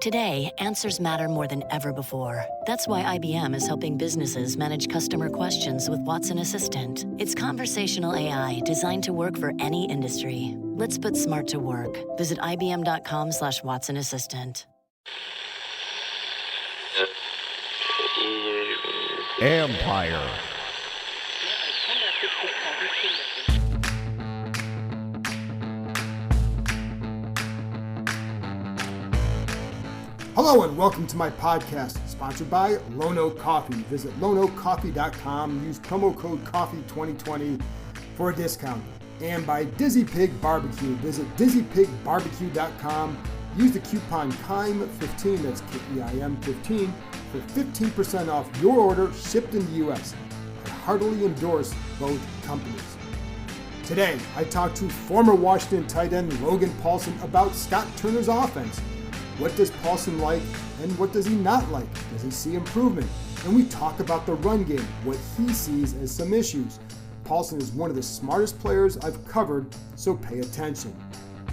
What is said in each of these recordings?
Today, answers matter more than ever before. That's why IBM is helping businesses manage customer questions with Watson Assistant. It's conversational AI designed to work for any industry. Let's put smart to work. Visit IBM.com/Watson Assistant. Empire. Hello and welcome to my podcast, sponsored by Lono Coffee. Visit lonocoffee.com, use promo code COFFEE2020 for a discount. And by Dizzy Pig Barbecue. Visit dizzypigbarbecue.com, use the coupon KEIM15, that's KEIM 15, for 15% off your order shipped in the U.S. I heartily endorse both companies. Today, I talked to former Washington tight end Logan Paulsen about Scott Turner's offense. What does Paulsen like and what does he not like? Does he see improvement? And we talk about the run game, what he sees as some issues. Paulsen is one of the smartest players I've covered, so pay attention.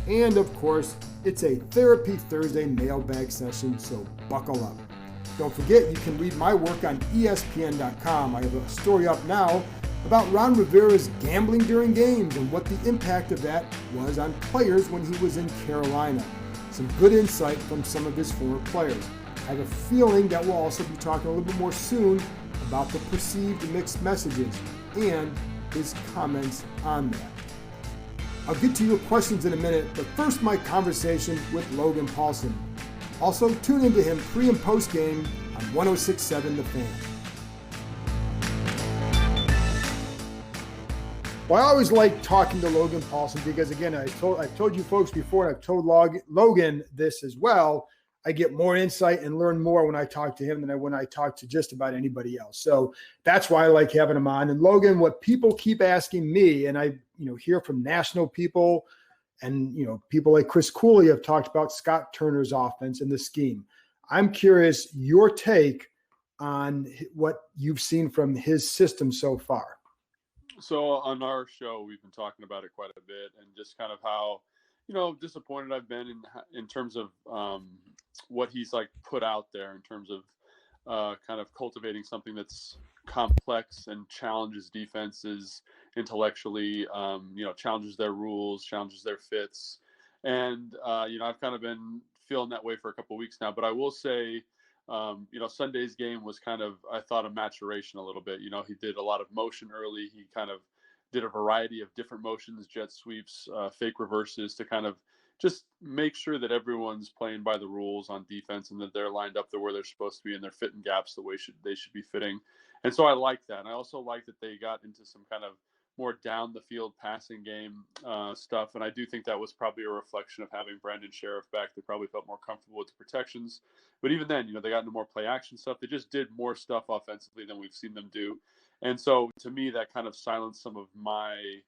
And of course, it's a Therapy Thursday mailbag session, so buckle up. Don't forget, you can read my work on ESPN.com. I have a story up now about Ron Rivera's gambling during games and what the impact of that was on players when he was in Carolina. Some good insight from some of his former players. I have a feeling that we'll also be talking a little bit more soon about the perceived mixed messages and his comments on that. I'll get to your questions in a minute, but first my conversation with Logan Paulsen. Also, tune into him pre- and post-game on 106.7 The Fan. Well, I always like talking to Logan Paulsen because, again, I've told you folks before, and I've told Logan this as well, I get more insight and learn more when I talk to him than when I talk to just about anybody else. So that's why I like having him on. And Logan, what people keep asking me, and I hear from national people and people like Chris Cooley have talked about Scott Turner's offense and the scheme. I'm curious your take on what you've seen from his system so far. So on our show, we've been talking about it quite a bit, and just kind of how, disappointed I've been in terms of what he's put out there in terms of kind of cultivating something that's complex and challenges defenses intellectually, challenges their rules, challenges their fits. And, I've kind of been feeling that way for a couple of weeks now, but I will say, Sunday's game was kind of, I thought, a maturation a little bit. He did a lot of motion early. He kind of did a variety of different motions, jet sweeps, fake reverses to kind of just make sure that everyone's playing by the rules on defense and that they're lined up where they're supposed to be and they're fitting gaps the way they should be fitting. And so I like that. And I also like that they got into some kind of more down the field passing game stuff. And I do think that was probably a reflection of having Brandon Sheriff back. They probably felt more comfortable with the protections. But even then, they got into more play action stuff. They just did more stuff offensively than we've seen them do. And so to me, that kind of silenced some of my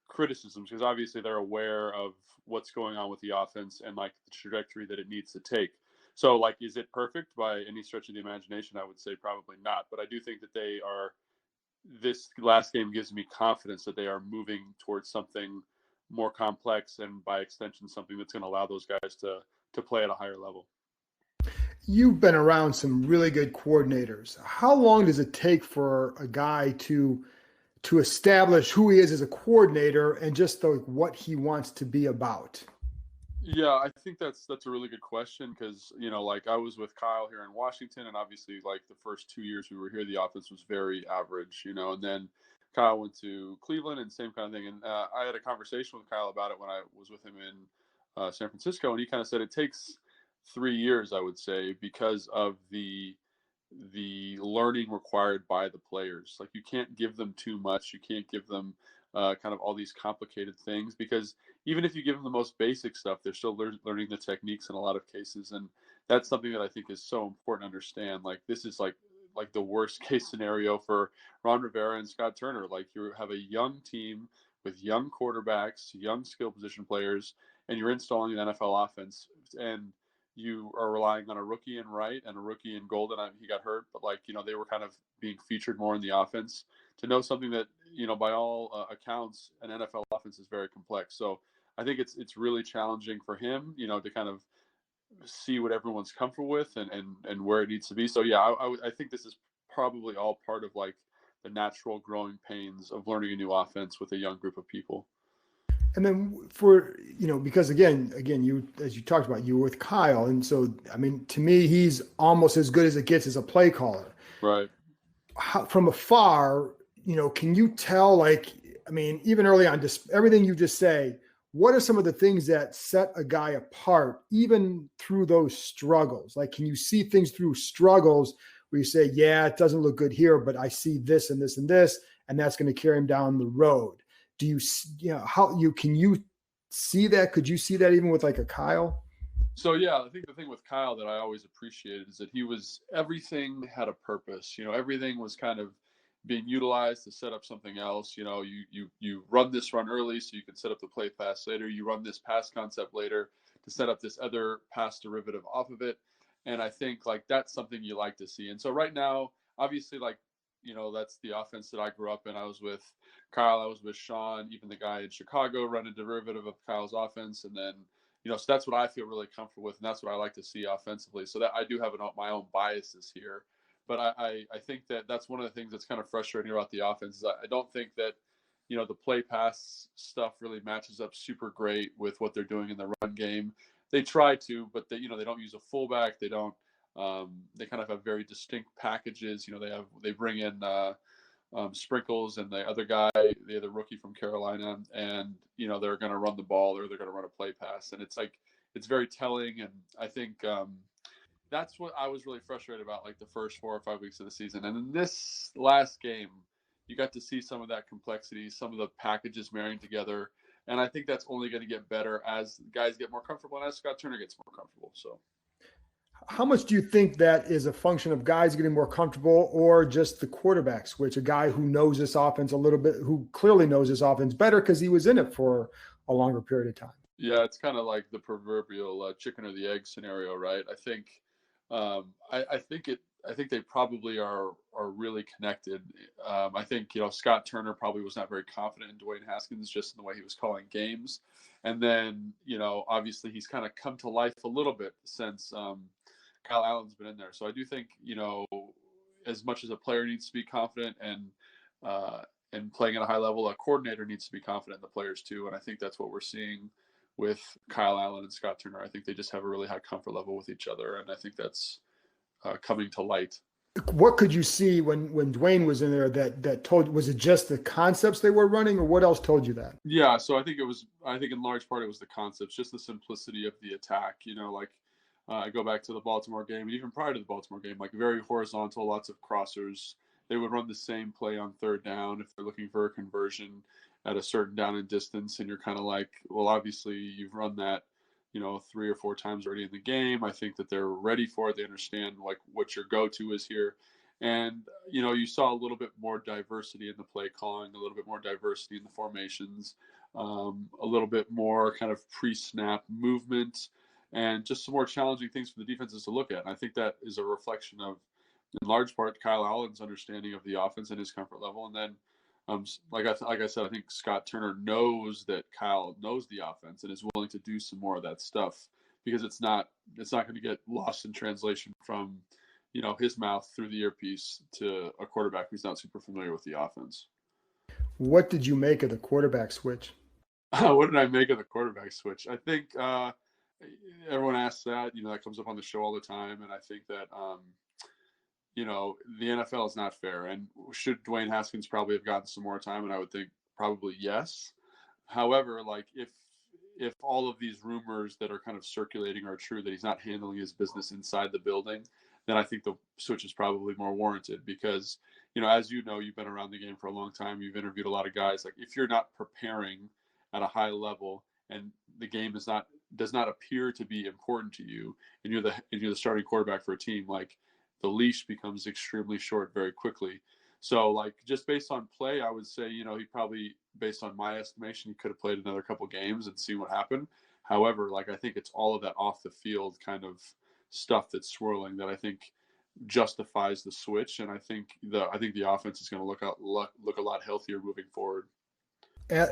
criticisms because obviously they're aware of what's going on with the offense and the trajectory that it needs to take. So is it perfect by any stretch of the imagination? I would say probably not. But I do think that they are. This last game gives me confidence that they are moving towards something more complex and by extension, something that's going to allow those guys to play at a higher level. You've been around some really good coordinators. How long does it take for a guy to establish who he is as a coordinator and just what he wants to be about? Yeah, I think that's a really good question because, I was with Kyle here in Washington, and obviously, the first 2 years we were here, the offense was very average, and then Kyle went to Cleveland and same kind of thing. And I had a conversation with Kyle about it when I was with him in San Francisco, and he kind of said it takes 3 years, I would say, because of the learning required by the players. You can't give them too much. You can't give them kind of all these complicated things because even if you give them the most basic stuff, they're still learning the techniques in a lot of cases. And that's something that I think is so important to understand. This is the worst case scenario for Ron Rivera and Scott Turner. You have a young team with young quarterbacks, young skill position players, and you're installing an NFL offense. And you are relying on a rookie in right and a rookie in Golden. He got hurt, but they were kind of being featured more in the offense to know something that, by all accounts, an NFL offense is very complex. So I think it's really challenging for him, to kind of see what everyone's comfortable with and where it needs to be. So yeah, I think this is probably all part of like the natural growing pains of learning a new offense with a young group of people. And then for, because again, you, as you talked about, you were with Kyle. And so, I mean, to me, he's almost as good as it gets as a play caller. Right. From afar, can you tell, like, I mean, even early on, just everything you just say, what are some of the things that set a guy apart, even through those struggles? Like, can you see things through struggles where you say, yeah, it doesn't look good here, but I see this and this and this, and that's going to carry him down the road? Do you, can you see that? Could you see that even with like a Kyle? So yeah, I think the thing with Kyle that I always appreciated is that everything had a purpose. Everything was kind of being utilized to set up something else. You run this run early so you can set up the play pass later. You run this pass concept later to set up this other pass derivative off of it. And I think like that's something you like to see. And so right now, obviously, like, that's the offense that I grew up in. I was with Kyle, I was with Sean, even the guy in Chicago run a derivative of Kyle's offense. And then, so that's what I feel really comfortable with. And that's what I like to see offensively. So that I do have my own biases here. But I think that that's one of the things that's kind of frustrating about the offense is I don't think that, the play pass stuff really matches up super great with what they're doing in the run game. They try to, but they don't use a fullback. They don't. They kind of have very distinct packages. They bring in Sprinkles and the other guy, the other rookie from Carolina, and they're going to run the ball or they're going to run a play pass, and it's very telling. And I think that's what I was really frustrated about, like the first 4 or 5 weeks of the season. And in this last game, you got to see some of that complexity, some of the packages marrying together. And I think that's only going to get better as guys get more comfortable and as Scott Turner gets more comfortable. So how much do you think that is a function of guys getting more comfortable or just the quarterback switch, a guy who knows this offense a little bit, who clearly knows this offense better because he was in it for a longer period of time? Yeah, it's kind of like the proverbial chicken or the egg scenario, right? I think I think they probably are really connected. I think Scott Turner probably was not very confident in Dwayne Haskins just in the way he was calling games, and then obviously he's kind of come to life a little bit since Kyle Allen's been in there. So I do think as much as a player needs to be confident and playing at a high level, a coordinator needs to be confident in the players too, and I think that's what we're seeing with Kyle Allen and Scott Turner. I think they just have a really high comfort level with each other, and I think that's coming to light. What could you see when Dwayne was in there that told? Was it just the concepts they were running, or what else told you that? Yeah, so I think in large part it was the concepts, just the simplicity of the attack. I go back to the Baltimore game, and even prior to the Baltimore game, like very horizontal, lots of crossers. They would run the same play on third down if they're looking for a conversion at a certain down and distance, and you're kind of like, well, obviously you've run that 3 or 4 times already in the game. I think that they're ready for it. They understand like what your go-to is here. And, you saw a little bit more diversity in the play calling, a little bit more diversity in the formations, a little bit more kind of pre-snap movement, and just some more challenging things for the defenses to look at. And I think that is a reflection of, in large part, Kyle Allen's understanding of the offense and his comfort level. And then, like I said, I think Scott Turner knows that Kyle knows the offense and is willing to do some more of that stuff because it's not going to get lost in translation from, his mouth through the earpiece to a quarterback who's not super familiar with the offense. What did you make of the quarterback switch? What did I make of the quarterback switch? I think everyone asks that. That comes up on the show all the time, and I think that the NFL is not fair. And should Dwayne Haskins probably have gotten some more time? And I would think probably yes. However, like if all of these rumors that are kind of circulating are true, that he's not handling his business inside the building, then I think the switch is probably more warranted because, as you've been around the game for a long time, you've interviewed a lot of guys. Like if you're not preparing at a high level and the game does not appear to be important to you, and you're the starting quarterback for a team, like the leash becomes extremely short very quickly. So like just based on play, I would say, he probably, based on my estimation, he could have played another couple games and seen what happened. However, like I think it's all of that off the field kind of stuff that's swirling that I think justifies the switch. And I think the offense is going to look a lot healthier moving forward.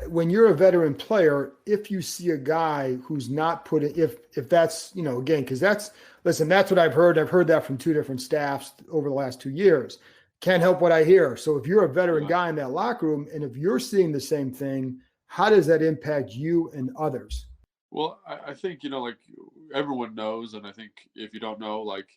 when you're a veteran player, if you see a guy who's not put it, if that's, again, because that's what I've heard. I've heard that from two different staffs over the last 2 years. Can't help what I hear. So if you're a veteran guy in that locker room, and if you're seeing the same thing, how does that impact you and others? Well, I think, like everyone knows, and I think if you don't know, like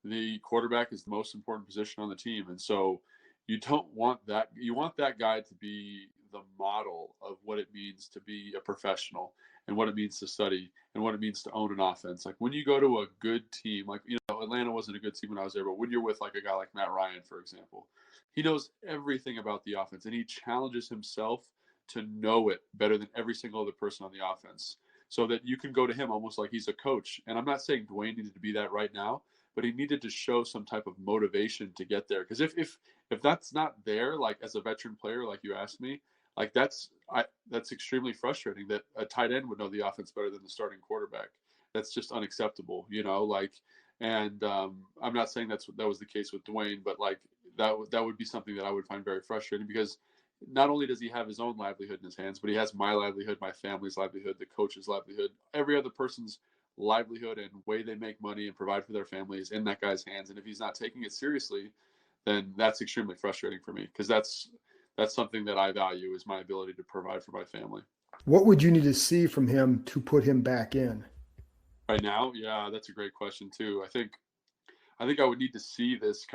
the quarterback is the most important position on the team. And so you don't want that. You want that guy to be the model of what it means to be a professional and what it means to study and what it means to own an offense. Like when you go to a good team, like, Atlanta wasn't a good team when I was there, but when you're with like a guy like Matt Ryan, for example, he knows everything about the offense and he challenges himself to know it better than every single other person on the offense, so that you can go to him almost like he's a coach. And I'm not saying Dwayne needed to be that right now, but he needed to show some type of motivation to get there. Because if that's not there, like as a veteran player, like you asked me, like that's extremely frustrating that a tight end would know the offense better than the starting quarterback. That's just unacceptable, and I'm not saying that was the case with Dwayne, but like that would be something that I would find very frustrating, because not only does he have his own livelihood in his hands, but he has my livelihood, my family's livelihood, the coach's livelihood, every other person's livelihood and way they make money and provide for their families in that guy's hands. And if he's not taking it seriously, then that's extremely frustrating for me, because that's something that I value, is my ability to provide for my family. What would you need to see from him to put him back in? Right now? Yeah, that's a great question too. I think I would need to see this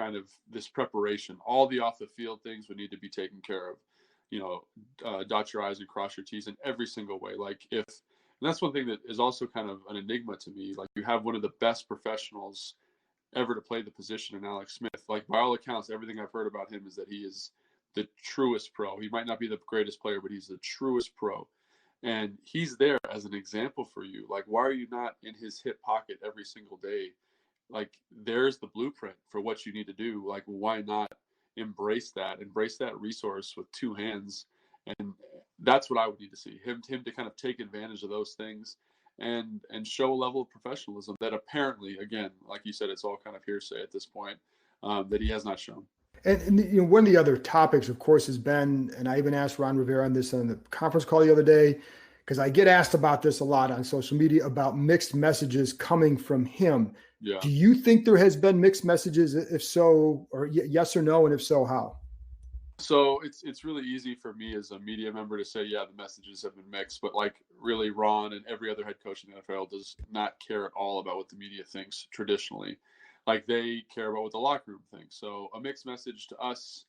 preparation. All the off the field things would need to be taken care of. Dot your I's and cross your T's in every single way. And that's one thing that is also kind of an enigma to me. Like, you have one of the best professionals ever to play the position in Alex Smith. Like, by all accounts, everything I've heard about him is that he is the truest pro. He might not be the greatest player, but he's the truest pro. And he's there as an example for you. Like, why are you not in his hip pocket every single day? Like, there's the blueprint for what you need to do. Like, why not embrace that resource with two hands? And that's what I would need to see him to kind of take advantage of those things and show a level of professionalism that apparently, again, like you said, it's all kind of hearsay at this point, that he has not shown. And one of the other topics, of course, has been, and I even asked Ron Rivera on this on the conference call the other day, because I get asked about this a lot on social media, about mixed messages coming from him. Yeah. Do you think there has been mixed messages? If so, or yes or no, and if so, how? So it's really easy for me as a media member to say, yeah, the messages have been mixed, but like really Ron and every other head coach in the NFL does not care at all about what the media thinks traditionally. Like, they care about what the locker room thinks. So a mixed message to us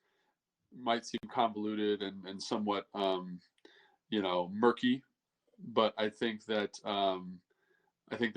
might seem convoluted and somewhat, murky, but I think that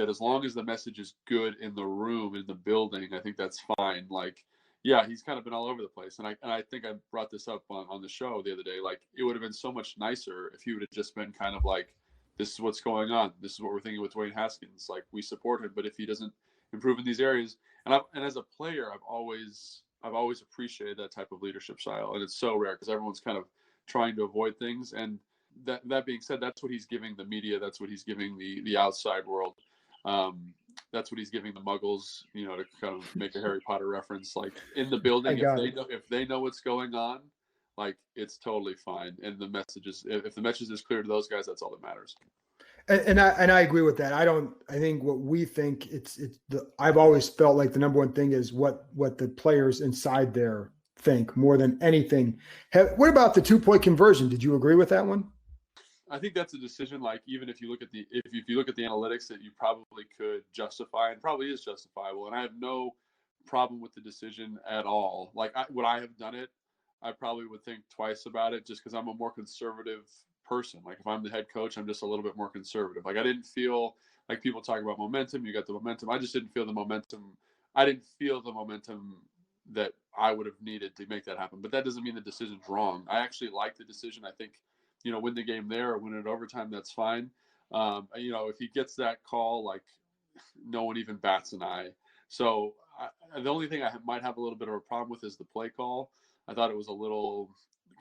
as long as the message is good in the room, in the building, I think that's fine. Like, yeah, he's kind of been all over the place. And I think I brought this up on the show the other day. Like, it would have been so much nicer if he would have just been kind of like, this is what's going on. This is what we're thinking with Dwayne Haskins. Like, we support him, but if he doesn't improve in these areas, and as a player, I've always appreciated that type of leadership style. And it's so rare because everyone's kind of trying to avoid things. And that being said, that's what he's giving the media. That's what he's giving the outside world. That's what he's giving the muggles, to kind of make a Harry Potter reference. Like, in the building, if they know what's going on, like, it's totally fine. And if the message is clear to those guys, that's all that matters. And I agree with that. I think what we think I've always felt like the number one thing is what the players inside there think more than anything. What about the 2-point conversion? Did you agree with that one? I think that's a decision. Like, even if you look at the analytics, that you probably could justify, and probably is justifiable. And I have no problem with the decision at all. Like, would I have done it? I probably would think twice about it, just because I'm a more conservative person. Like, if I'm the head coach, I'm just a little bit more conservative. Like, I didn't feel like people talk about momentum. You got the momentum. I just didn't feel the momentum. I didn't feel the momentum that I would have needed to make that happen. But that doesn't mean the decision's wrong. I actually like the decision. I think, win the game there or win it overtime, that's fine. If he gets that call, like, no one even bats an eye. So the only thing I might have a little bit of a problem with is the play call. I thought it was a little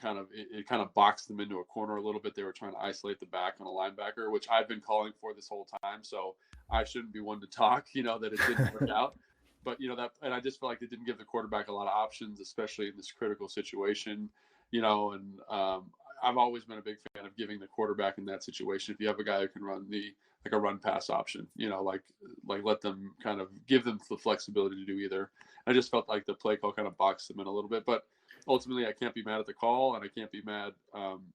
it kind of boxed them into a corner a little bit. They were trying to isolate the back on a linebacker, which I've been calling for this whole time. So I shouldn't be one to talk, that it didn't work out. But, and I just feel like they didn't give the quarterback a lot of options, especially in this critical situation, and I've always been a big fan of giving the quarterback in that situation. If you have a guy who can run a run pass option, like let them kind of give them the flexibility to do either. I just felt like the play call kind of boxed them in a little bit, but ultimately I can't be mad at the call, and I can't be mad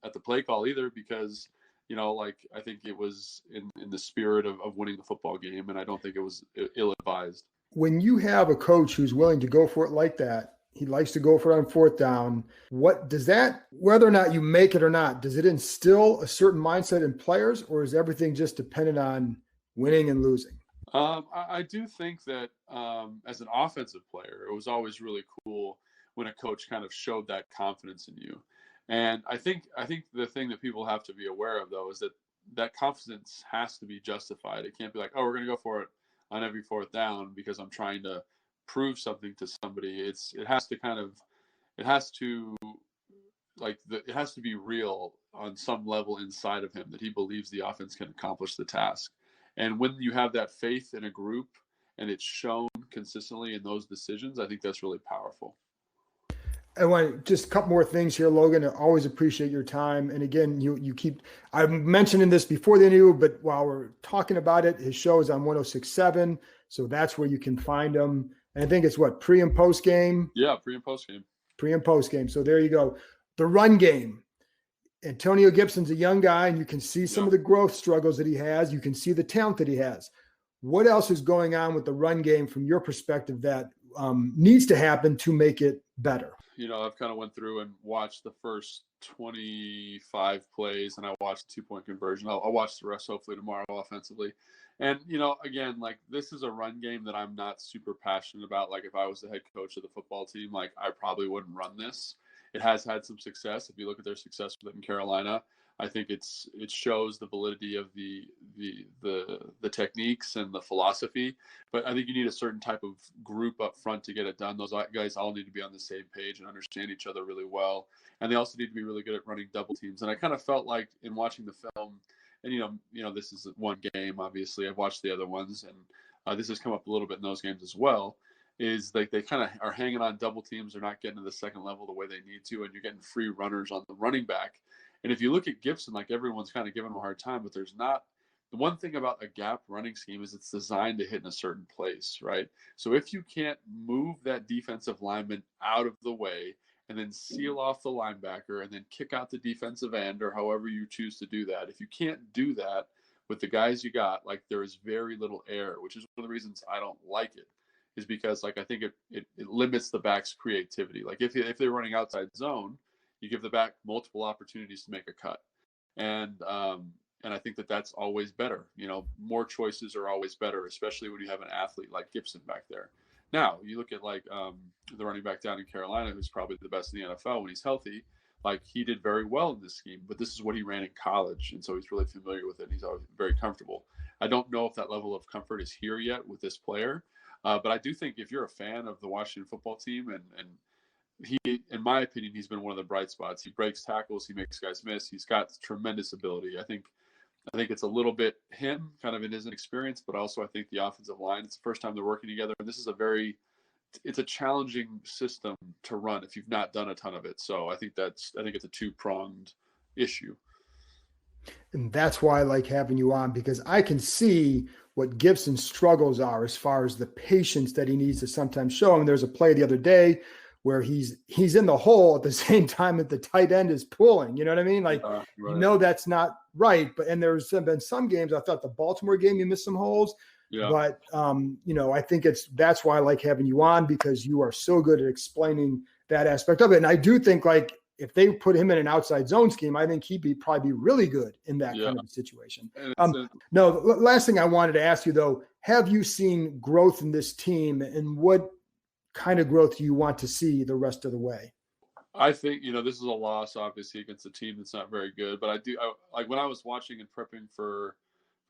at the play call either, because I think it was in the spirit of winning the football game, and I don't think it was ill-advised. When you have a coach who's willing to go for it like that, he likes to go for it on fourth down. What does that, whether or not you make it or not, does it instill a certain mindset in players, or is everything just dependent on winning and losing? I do think that as an offensive player, it was always really cool when a coach kind of showed that confidence in you. And I think the thing that people have to be aware of, though, is that confidence has to be justified. It can't be like, oh, we're going to go for it on every fourth down because I'm trying to prove something to somebody. It has to be real on some level inside of him, that he believes the offense can accomplish the task. And when you have that faith in a group and it's shown consistently in those decisions, I think that's really powerful. I want just a couple more things here, Logan. I always appreciate your time. And again, you keep, I'm mentioning this before the interview, but while we're talking about it, his show is on 106.7. So that's where you can find him. And I think it's pre and post game. Yeah, pre and post game. Pre and post game. So there you go. The run game. Antonio Gibson's a young guy, and you can see some of the growth struggles that he has. You can see the talent that he has. What else is going on with the run game from your perspective that needs to happen to make it better? I've kind of went through and watched the first 25 plays, and I watched the 2-point conversion. I'll watch the rest hopefully tomorrow offensively. And, again, this is a run game that I'm not super passionate about. Like, if I was the head coach of the football team, I probably wouldn't run this. It has had some success. If you look at their success with it in Carolina, I think it shows the validity of the techniques and the philosophy. But I think you need a certain type of group up front to get it done. Those guys all need to be on the same page and understand each other really well. And they also need to be really good at running double teams. And I kind of felt like in watching the film, and this is one game, obviously I've watched the other ones, and this has come up a little bit in those games as well, is like they kind of are hanging on double teams. They're not getting to the second level the way they need to, and you're getting free runners on the running back. And if you look at Gibson, everyone's kind of giving him a hard time, but there's not. The one thing about a gap running scheme is it's designed to hit in a certain place, right? So if you can't move that defensive lineman out of the way and then seal off the linebacker and then kick out the defensive end, or however you choose to do that, if you can't do that with the guys you got, there is very little air, which is one of the reasons I don't like it, is because I think it limits the back's creativity. If they're running outside zone, you give the back multiple opportunities to make a cut. And I think that's always better. More choices are always better, especially when you have an athlete like Gibson back there. Now, you look at the running back down in Carolina, who's probably the best in the NFL when he's healthy. He did very well in this scheme, but this is what he ran in college, and so he's really familiar with it, and he's always very comfortable. I don't know if that level of comfort is here yet with this player, but I do think if you're a fan of the Washington football team, and he, in my opinion, he's been one of the bright spots. He breaks tackles, he makes guys miss. He's got tremendous ability. I think it's a little bit him, kind of in his inexperience, but also I think the offensive line. It's the first time they're working together, and this is it's a challenging system to run if you've not done a ton of it. So I think it's a two-pronged issue. And that's why I like having you on, because I can see what Gibson's struggles are as far as the patience that he needs to sometimes show him. There's a play the other day where he's in the hole at the same time that the tight end is pulling. You know what I mean? Right. That's not right. And there's been some games, I thought the Baltimore game, you missed some holes. Yeah. But, I think that's why I like having you on, because you are so good at explaining that aspect of it. And I do think if they put him in an outside zone scheme, I think he'd probably be really good in that kind of situation. The last thing I wanted to ask you, though, have you seen growth in this team, and what kind of growth do you want to see the rest of the way? I think, this is a loss, obviously, against a team that's not very good. But when I was watching and prepping for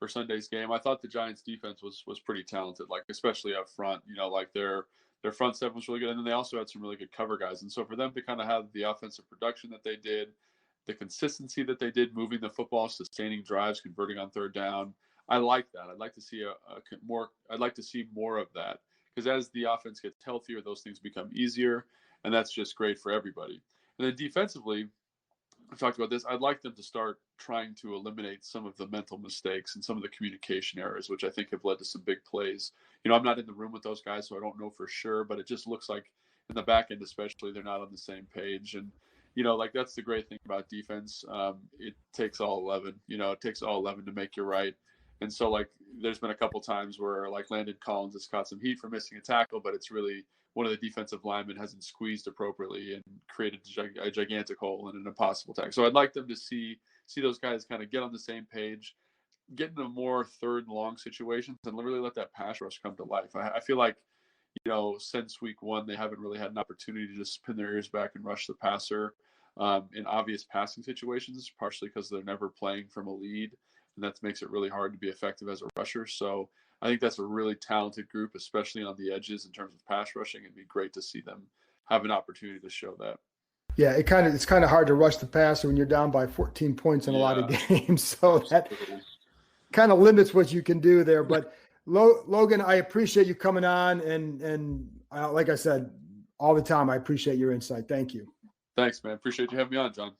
Sunday's game, I thought the Giants defense was pretty talented, especially up front. Their front seven was really good, and then they also had some really good cover guys. And so for them to kind of have the offensive production that they did, the consistency that they did, moving the football, sustaining drives, converting on third down, I like that. I'd like to see I'd like to see more of that, because as the offense gets healthier, those things become easier, and that's just great for everybody. And then defensively, I've talked about this. I'd like them to start trying to eliminate some of the mental mistakes and some of the communication errors, which I think have led to some big plays. I'm not in the room with those guys, so I don't know for sure, but it just looks like in the back end, especially, they're not on the same page. And, like that's the great thing about defense. It takes all 11, it takes all 11 to make you right. And so like, there's been a couple times where like Landon Collins has caught some heat for missing a tackle, but it's really one of the defensive linemen hasn't squeezed appropriately and created a gigantic hole and an impossible tackle. So I'd like them to see those guys kind of get on the same page, get into more third and long situations, and really let that pass rush come to life. I feel like, since week one, they haven't really had an opportunity to just pin their ears back and rush the passer in obvious passing situations, partially because they're never playing from a lead, and that makes it really hard to be effective as a rusher. So I think that's a really talented group, especially on the edges in terms of pass rushing. It'd be great to see them have an opportunity to show that. Yeah, it's kind of hard to rush the passer when you're down by 14 points in a lot of games. So that kind of limits what you can do there. But Logan, I appreciate you coming on, and like I said all the time, I appreciate your insight. Thank you. Thanks, man. Appreciate you having me on, John.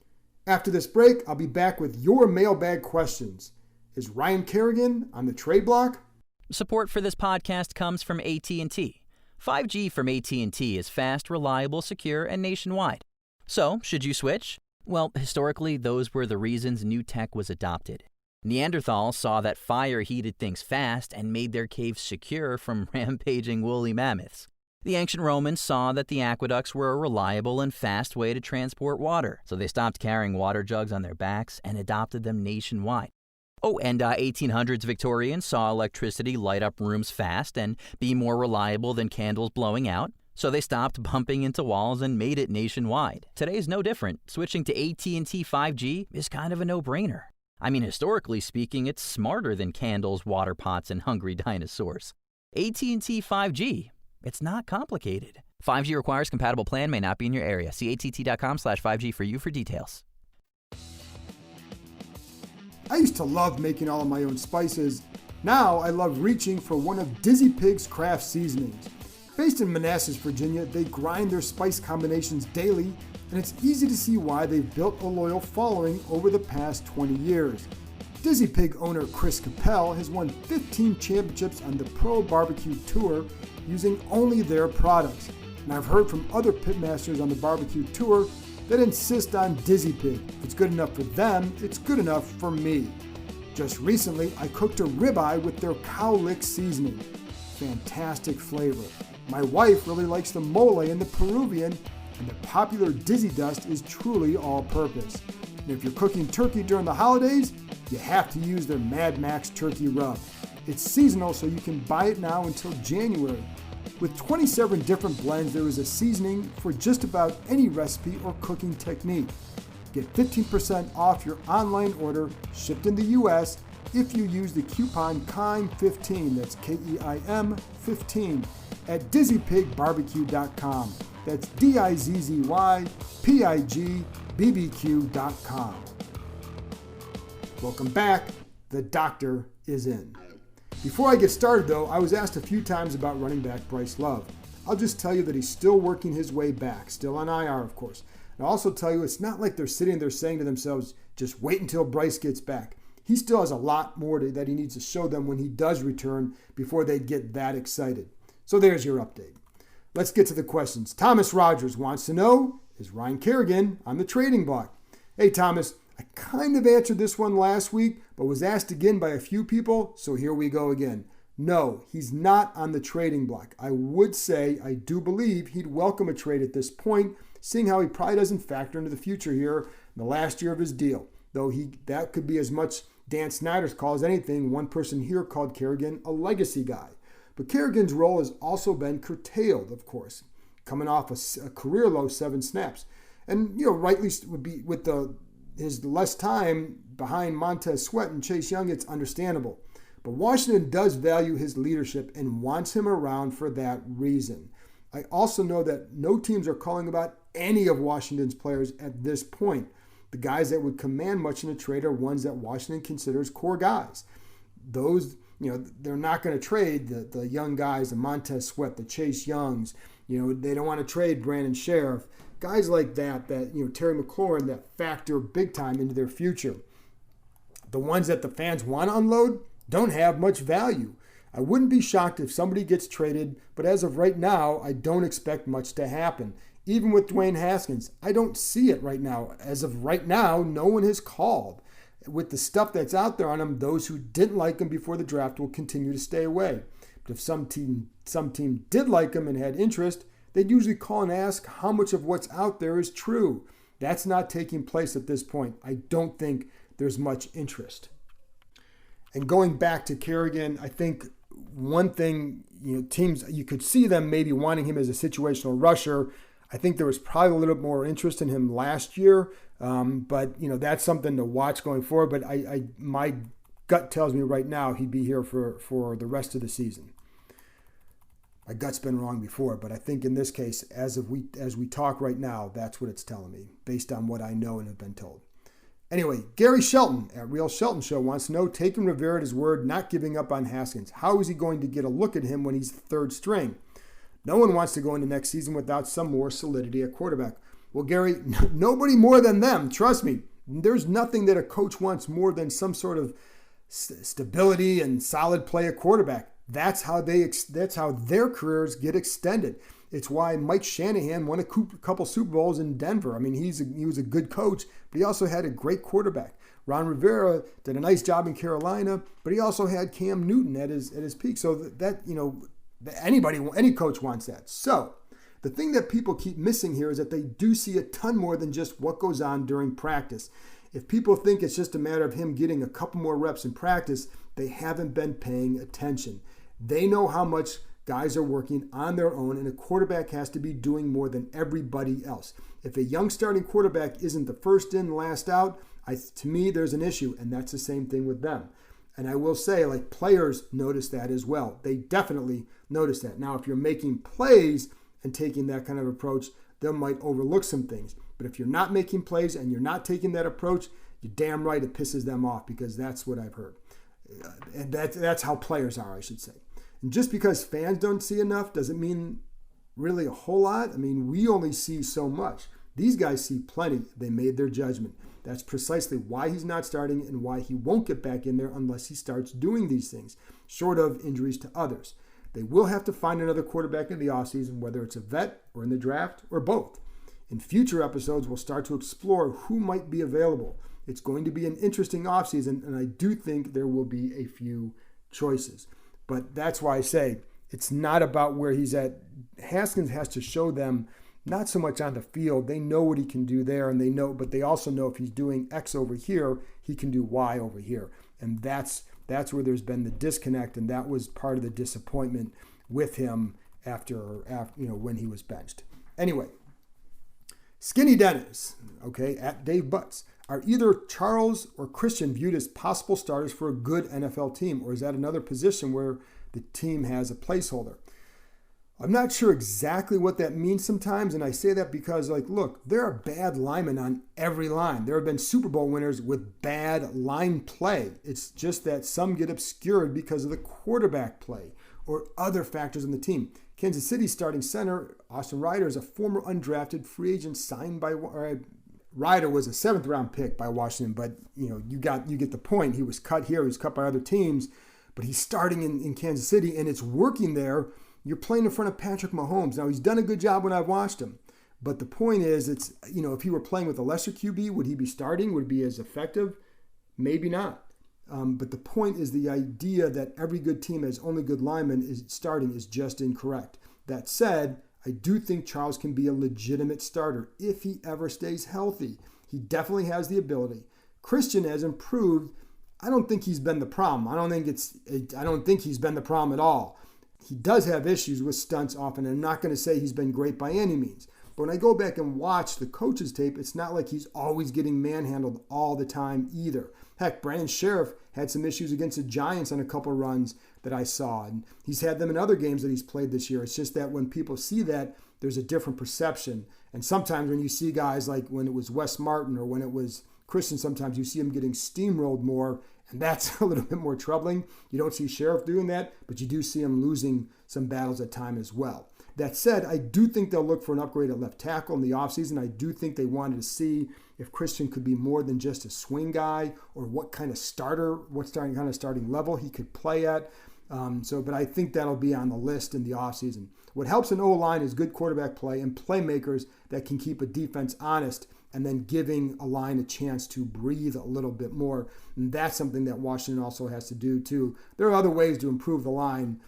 After this break, I'll be back with your mailbag questions. Is Ryan Kerrigan on the trade block? Support for this podcast comes from AT&T. 5G from AT&T is fast, reliable, secure, and nationwide. So, should you switch? Well, historically, those were the reasons new tech was adopted. Neanderthals saw that fire heated things fast and made their caves secure from rampaging woolly mammoths. The ancient Romans saw that the aqueducts were a reliable and fast way to transport water, so they stopped carrying water jugs on their backs and adopted them nationwide. Oh, and 1800s Victorians saw electricity light up rooms fast and be more reliable than candles blowing out, so they stopped bumping into walls and made it nationwide. Today's no different. Switching to AT&T 5G is kind of a no-brainer. I mean, historically speaking, it's smarter than candles, water pots, and hungry dinosaurs. AT&T 5G, it's not complicated. 5G requires compatible plan, may not be in your area. See att.com/5G for you for details. I used to love making all of my own spices. Now I love reaching for one of Dizzy Pig's craft seasonings. Based in Manassas, Virginia, they grind their spice combinations daily, and it's easy to see why they've built a loyal following over the past 20 years. Dizzy Pig owner Chris Capel has won 15 championships on the Pro Barbecue Tour using only their products. And I've heard from other pitmasters on the barbecue tour that insist on Dizzy Pig. If it's good enough for them, it's good enough for me. Just recently, I cooked a ribeye with their cow lick seasoning. Fantastic flavor. My wife really likes the mole and the Peruvian, and the popular Dizzy Dust is truly all-purpose. And if you're cooking turkey during the holidays, you have to use their Mad Max turkey rub. It's seasonal, so you can buy it now until January. With 27 different blends, there is a seasoning for just about any recipe or cooking technique. Get 15% off your online order shipped in the U.S. if you use the coupon KEIM15, that's Keim 15, at dizzypigbbq.com. That's DIZZYPIGBBQ.com. Welcome back. The doctor is in. Before I get started, though, I was asked a few times about running back Bryce Love. I'll just tell you that he's still working his way back, still on IR, of course. And I'll also tell you it's not like they're sitting there saying to themselves, just wait until Bryce gets back. He still has a lot more that he needs to show them when he does return before they get that excited. So there's your update. Let's get to the questions. Thomas Rogers wants to know, is Ryan Kerrigan on the trading block? Hey, Thomas, I kind of answered this one last week, but was asked again by a few people, so here we go again. No, he's not on the trading block. I would say I do believe he'd welcome a trade at this point, seeing how he probably doesn't factor into the future here in the last year of his deal. Though that could be as much Dan Snyder's call as anything. One person here called Kerrigan a legacy guy. But Kerrigan's role has also been curtailed, of course, coming off a career low 7 snaps. And, rightly would be with his less time behind Montez Sweat and Chase Young, it's understandable. But Washington does value his leadership and wants him around for that reason. I also know that no teams are calling about any of Washington's players at this point. The guys that would command much in a trade are ones that Washington considers core guys. Those, they're not going to trade the young guys, the Montez Sweat, the Chase Youngs. They don't want to trade Brandon Sheriff. guys like that, Terry McLaurin, that factor big time into their future. The ones that the fans want to unload don't have much value. I wouldn't be shocked if somebody gets traded, but as of right now, I don't expect much to happen. Even with Dwayne Haskins, I don't see it right now. As of right now, no one has called. With the stuff that's out there on him, those who didn't like him before the draft will continue to stay away. But if some team did like him and had interest, they'd usually call and ask how much of what's out there is true. That's not taking place at this point. I don't think there's much interest. And going back to Kerrigan, I think one thing, teams, you could see them maybe wanting him as a situational rusher. I think there was probably a little bit more interest in him last year, but that's something to watch going forward. But my gut tells me right now he'd be here for the rest of the season. My gut's been wrong before, but I think in this case, as we talk right now, that's what it's telling me based on what I know and have been told. Anyway, Gary Shelton at Real Shelton Show wants to know, taking Rivera at his word, not giving up on Haskins. How is he going to get a look at him when he's third string? No one wants to go into next season without some more solidity at quarterback. Well, Gary, nobody more than them. Trust me. There's nothing that a coach wants more than some sort of stability and solid play at quarterback. That's how their careers get extended. It's why Mike Shanahan won a couple Super Bowls in Denver. I mean, he was a good coach, but he also had a great quarterback. Ron Rivera did a nice job in Carolina, but he also had Cam Newton at his peak. So any coach wants that. So the thing that people keep missing here is that they do see a ton more than just what goes on during practice. If people think it's just a matter of him getting a couple more reps in practice, they haven't been paying attention. They know how much guys are working on their own, and a quarterback has to be doing more than everybody else. If a young starting quarterback isn't the first in, last out, to me, there's an issue, and that's the same thing with them. And I will say, players notice that as well. They definitely notice that. Now, if you're making plays and taking that kind of approach, they might overlook some things. But if you're not making plays and you're not taking that approach, you're damn right it pisses them off, because that's what I've heard. And that's how players are, I should say. And just because fans don't see enough doesn't mean really a whole lot. I mean, we only see so much. These guys see plenty. They made their judgment. That's precisely why he's not starting and why he won't get back in there unless he starts doing these things, short of injuries to others. They will have to find another quarterback in the offseason, whether it's a vet or in the draft or both. In future episodes, we'll start to explore who might be available. It's going to be an interesting offseason, and I do think there will be a few choices. But that's why I say it's not about where he's at. Haskins has to show them not so much on the field. They know what he can do there, and but they also know if he's doing X over here, he can do Y over here. And that's where there's been the disconnect, and that was part of the disappointment with him after when he was benched. Anyway, Skinny Dennis, at Dave Butts. Are either Charles or Christian viewed as possible starters for a good NFL team, or is that another position where the team has a placeholder? I'm not sure exactly what that means sometimes, and I say that because, look, there are bad linemen on every line. There have been Super Bowl winners with bad line play. It's just that some get obscured because of the quarterback play or other factors in the team. Kansas City starting center Austin Ryder is a former undrafted free agent signed by Ryder was a 7th-round pick by Washington, but you get the point. He was cut here, he was cut by other teams, but he's starting in Kansas City, and it's working there. You're playing in front of Patrick Mahomes. Now, he's done a good job when I've watched him, but the point is, it's if he were playing with a lesser QB, would he be starting? Would it be as effective? Maybe not. But the point is, the idea that every good team has only good linemen is starting is just incorrect. That said, I do think Charles can be a legitimate starter if he ever stays healthy. He definitely has the ability. Christian has improved. I don't think he's been the problem. I don't think he's been the problem at all. He does have issues with stunts often, and I'm not going to say he's been great by any means. But when I go back and watch the coach's tape, it's not like he's always getting manhandled all the time either. Heck, Brandon Sheriff had some issues against the Giants on a couple runs that I saw, and he's had them in other games that he's played this year. It's just that when people see that, there's a different perception. And sometimes when you see guys like when it was Wes Martin or when it was Christian, sometimes you see him getting steamrolled more, and that's a little bit more troubling. You don't see Sheriff doing that, but you do see him losing some battles at time as well. That said, I do think they'll look for an upgrade at left tackle in the offseason. I do think they wanted to see if Christian could be more than just a swing guy, or what kind of starting level he could play at. But I think that'll be on the list in the offseason. What helps an O-line is good quarterback play and playmakers that can keep a defense honest, and then giving a line a chance to breathe a little bit more. And that's something that Washington also has to do too. There are other ways to improve the line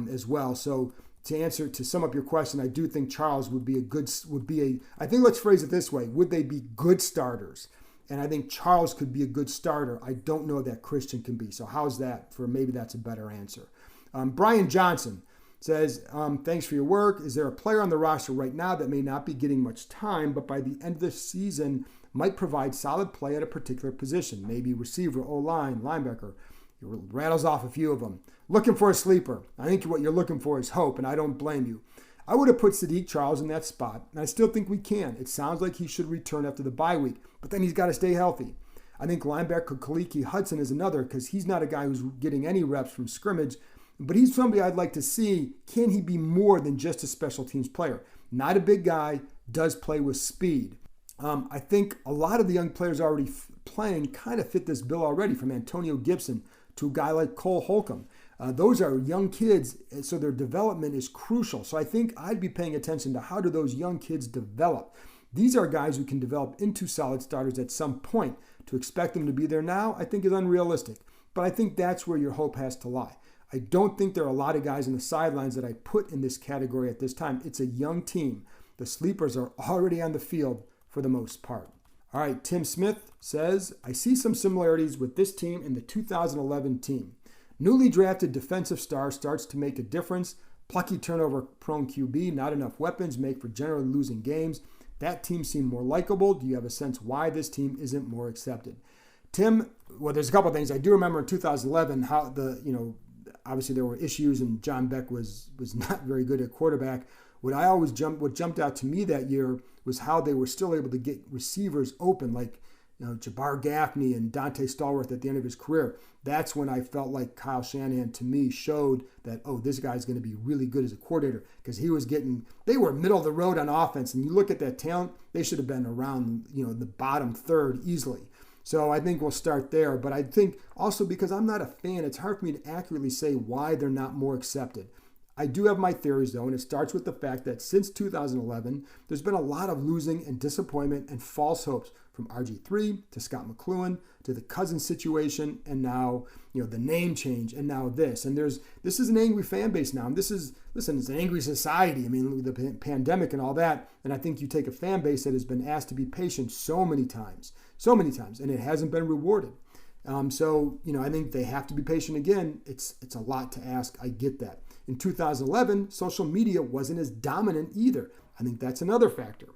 as well. So to sum up your question, I do think Charles I think let's phrase it this way. Would they be good starters? And I think Charles could be a good starter. I don't know that Christian can be. So how's that maybe that's a better answer. Brian Johnson says, thanks for your work. Is there a player on the roster right now that may not be getting much time, but by the end of the season might provide solid play at a particular position? Maybe receiver, O-line, linebacker. He rattles off a few of them. Looking for a sleeper. I think what you're looking for is hope, and I don't blame you. I would have put Sadiq Charles in that spot, and I still think we can. It sounds like he should return after the bye week, but then he's got to stay healthy. I think linebacker Kaliki Hudson is another, because he's not a guy who's getting any reps from scrimmage, but he's somebody I'd like to see. Can he be more than just a special teams player? Not a big guy, does play with speed. I think a lot of the young players already playing kind of fit this bill already, from Antonio Gibson to a guy like Cole Holcomb. Those are young kids, so their development is crucial. So I think I'd be paying attention to how do those young kids develop. These are guys who can develop into solid starters at some point. To expect them to be there now, I think is unrealistic. But I think that's where your hope has to lie. I don't think there are a lot of guys on the sidelines that I put in this category at this time. It's a young team. The sleepers are already on the field for the most part. All right, Tim Smith says, I see some similarities with this team and the 2011 team. Newly drafted defensive star starts to make a difference. Plucky turnover-prone QB, not enough weapons, make for generally losing games. That team seemed more likable. Do you have a sense why this team isn't more accepted? Tim, well, there's a couple of things. I do remember in 2011 how obviously there were issues and John Beck was not very good at quarterback. What jumped out to me that year was how they were still able to get receivers open, like Jabbar Gaffney and Dante Stallworth at the end of his career. That's when I felt like Kyle Shanahan, to me, showed that, this guy's going to be really good as a coordinator, because they were middle of the road on offense. And you look at that talent, they should have been around, the bottom third easily. So I think we'll start there. But I think also, because I'm not a fan, it's hard for me to accurately say why they're not more accepted. I do have my theories, though, and it starts with the fact that since 2011, there's been a lot of losing and disappointment and false hopes, from RG3 to Scott McCloughan to the Cousins situation, and now the name change, and now this. And this is an angry fan base now, and it's an angry society. I mean, the pandemic and all that. And I think you take a fan base that has been asked to be patient so many times, and it hasn't been rewarded. I think they have to be patient again. It's a lot to ask. I get that. In 2011, social media wasn't as dominant either. I think that's another factor.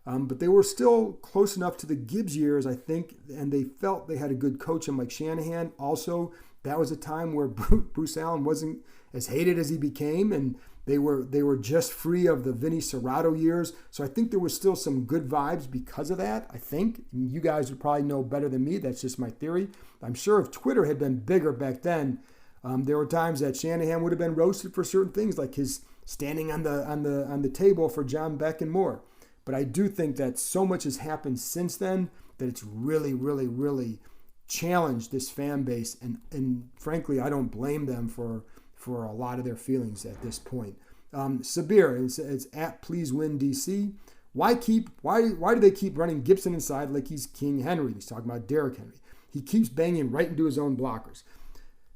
But they were still close enough to the Gibbs years, I think, and they felt they had a good coach in Mike Shanahan. Also, that was a time where Bruce Allen wasn't as hated as he became, and they were just free of the Vinny Serrato years. So I think there was still some good vibes because of that, I think. You guys would probably know better than me. That's just my theory. I'm sure if Twitter had been bigger back then, there were times that Shanahan would have been roasted for certain things, like his standing on the table for John Beck and more. But I do think that so much has happened since then that it's really, really, really challenged this fan base. And frankly, I don't blame them for a lot of their feelings at this point. Sabir, it's at Please Win DC. Why do they keep running Gibson inside like he's King Henry? He's talking about Derrick Henry. He keeps banging right into his own blockers.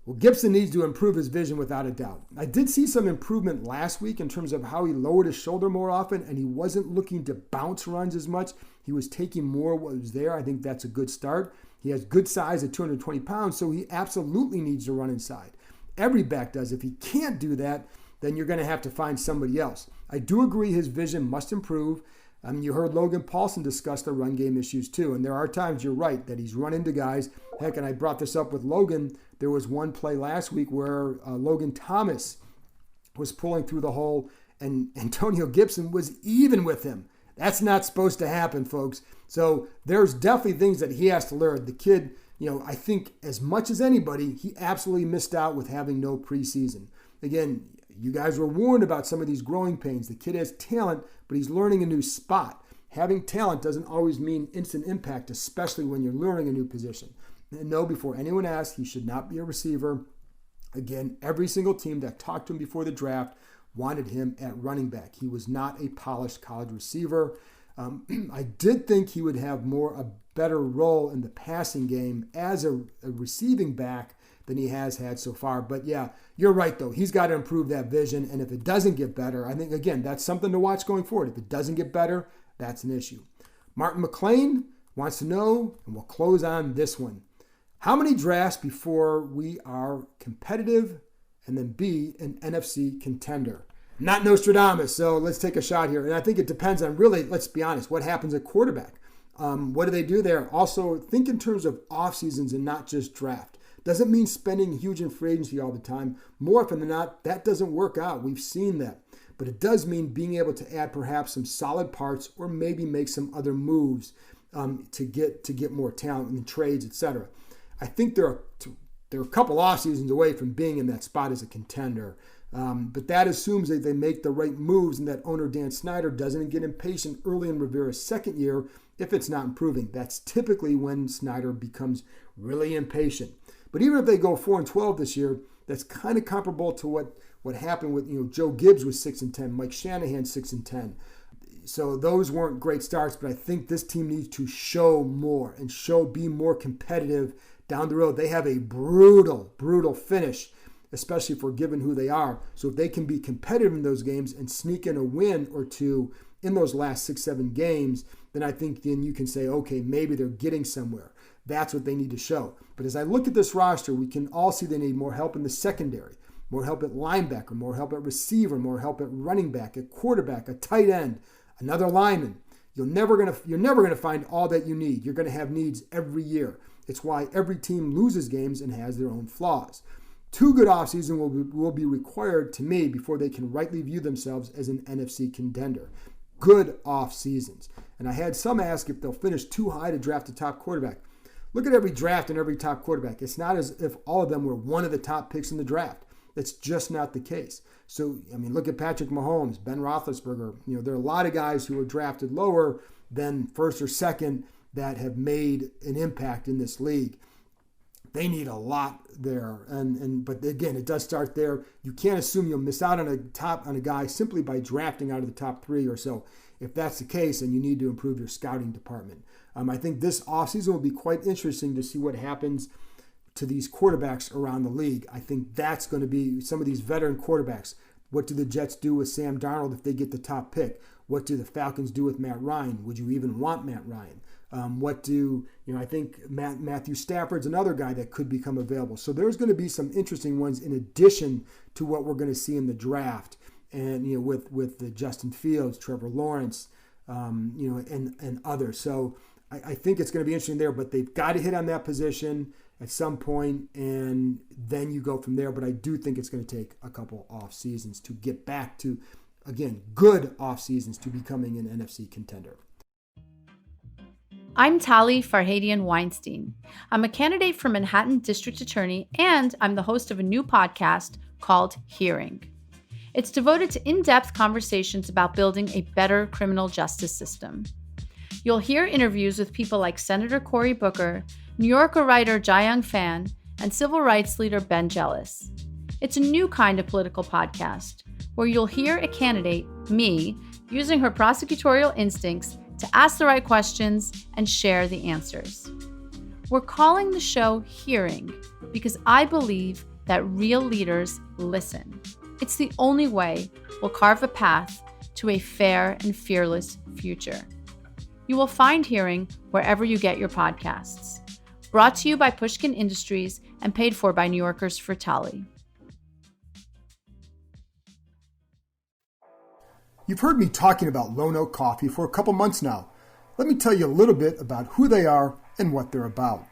Well, Gibson needs to improve his vision without a doubt. I did see some improvement last week in terms of how he lowered his shoulder more often, and he wasn't looking to bounce runs as much. He was taking more what was there. I think that's a good start. He has good size at 220 pounds, so he absolutely needs to run inside. Every back does. If he can't do that, then you're going to have to find somebody else. I do agree his vision must improve. You heard Logan Paulsen discuss the run game issues too, and there are times, you're right, that he's run into guys. Heck, and I brought this up with Logan. There was one play last week where Logan Thomas was pulling through the hole, and Antonio Gibson was even with him. That's not supposed to happen, folks. So there's definitely things that he has to learn. The kid, I think as much as anybody, he absolutely missed out with having no preseason. again, you guys were warned about some of these growing pains. The kid has talent, but he's learning a new spot. Having talent doesn't always mean instant impact, especially when you're learning a new position. And no, before anyone asks, he should not be a receiver. Again, every single team that talked to him before the draft wanted him at running back. He was not a polished college receiver. I did think he would have a better role in the passing game as a receiving back than he has had so far. But yeah, you're right though. He's got to improve that vision. And if it doesn't get better, I think, again, that's something to watch going forward. If it doesn't get better, that's an issue. Martin McLean wants to know, and we'll close on this one. How many drafts before we are competitive and then be an NFC contender? Not Nostradamus, so let's take a shot here. And I think it depends on really, let's be honest, what happens at quarterback. What do they do there? Also, think in terms of off seasons and not just draft. Doesn't mean spending huge in free agency all the time. More often than not, that doesn't work out. We've seen that. But it does mean being able to add perhaps some solid parts or maybe make some other moves to get more talent in the trades, etc. I think they're a couple off seasons away from being in that spot as a contender. But that assumes that they make the right moves and that owner Dan Snyder doesn't get impatient early in Rivera's second year if it's not improving. That's typically when Snyder becomes really impatient. But even if they go 4-12 this year, that's kind of comparable to what happened with Joe Gibbs was 6-10, Mike Shanahan 6-10. So those weren't great starts, but I think this team needs to show more and be more competitive down the road. They have a brutal finish, especially for given who they are. So if they can be competitive in those games and sneak in a win or two in those last 6-7 games, then I think then you can say, okay, maybe they're getting somewhere. That's what they need to show. But as I look at this roster, we can all see they need more help in the secondary, more help at linebacker, more help at receiver, more help at running back, at quarterback, a tight end, another lineman. You're never gonna find all that you need. You're gonna have needs every year. It's why every team loses games and has their own flaws. 2 good offseasons will be required to me before they can rightly view themselves as an NFC contender. Good off seasons. And I had some ask if they'll finish too high to draft a top quarterback. Look at every draft and every top quarterback. It's not as if all of them were one of the top picks in the draft. That's just not the case. So, look at Patrick Mahomes, Ben Roethlisberger. There are a lot of guys who were drafted lower than first or second that have made an impact in this league. They need a lot there. But again, it does start there. You can't assume you'll miss out on a guy simply by drafting out of the top 3 or so. If that's the case, then you need to improve your scouting department. I think this offseason will be quite interesting to see what happens to these quarterbacks around the league. I think that's going to be some of these veteran quarterbacks. What do the Jets do with Sam Darnold if they get the top pick? What do the Falcons do with Matt Ryan? Would you even want Matt Ryan? I think Matthew Stafford's another guy that could become available. So there's going to be some interesting ones in addition to what we're going to see in the draft. And, with the Justin Fields, Trevor Lawrence, and others. So I think it's going to be interesting there, but they've got to hit on that position at some point, and then you go from there. But I do think it's going to take a couple off seasons to get back to, again, good off seasons to becoming an NFC contender. I'm Tali Farhadian Weinstein. I'm a candidate for Manhattan District Attorney, and I'm the host of a new podcast called Hearing. It's devoted to in-depth conversations about building a better criminal justice system. You'll hear interviews with people like Senator Cory Booker, New Yorker writer Jayang Fan, and civil rights leader Ben Jealous. It's a new kind of political podcast where you'll hear a candidate, me, using her prosecutorial instincts to ask the right questions and share the answers. We're calling the show Hearing because I believe that real leaders listen. It's the only way we'll carve a path to a fair and fearless future. You will find Hearing wherever you get your podcasts. Brought to you by Pushkin Industries and paid for by New Yorkers for Tali. You've heard me talking about Lono Coffee for a couple months now. Let me tell you a little bit about who they are and what they're about.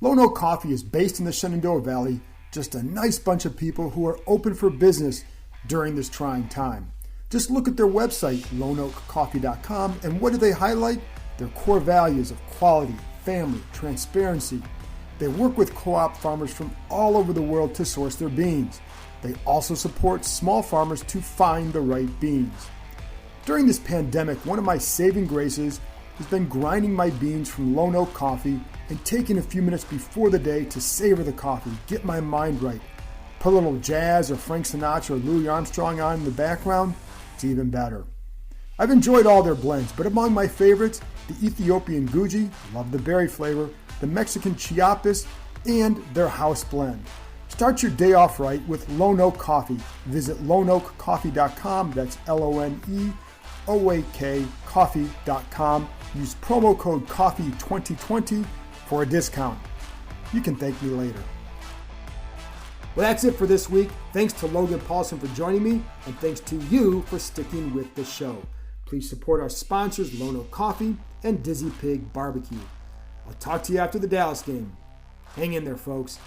Lono Coffee is based in the Shenandoah Valley, just a nice bunch of people who are open for business during this trying time. Just look at their website, loneoakcoffee.com, and what do they highlight? Their core values of quality, family, transparency. They work with co-op farmers from all over the world to source their beans. They also support small farmers to find the right beans. During this pandemic, one of my saving graces has been grinding my beans from Lone Oak Coffee and taking a few minutes before the day to savor the coffee, get my mind right. Put a little jazz or Frank Sinatra or Louis Armstrong on in the background, it's even better. I've enjoyed all their blends, but among my favorites, the Ethiopian Guji, love the berry flavor, the Mexican Chiapas, and their house blend. Start your day off right with Lone Oak Coffee. Visit loneoakcoffee.com, that's LONEOAK coffee.com. Use promo code COFFEE2020 for a discount. You can thank me later. Well, that's it for this week. Thanks to Logan Paulsen for joining me, and thanks to you for sticking with the show. Please support our sponsors, Lone Oak Coffee and Dizzy Pig Barbecue. I'll talk to you after the Dallas game. Hang in there, folks.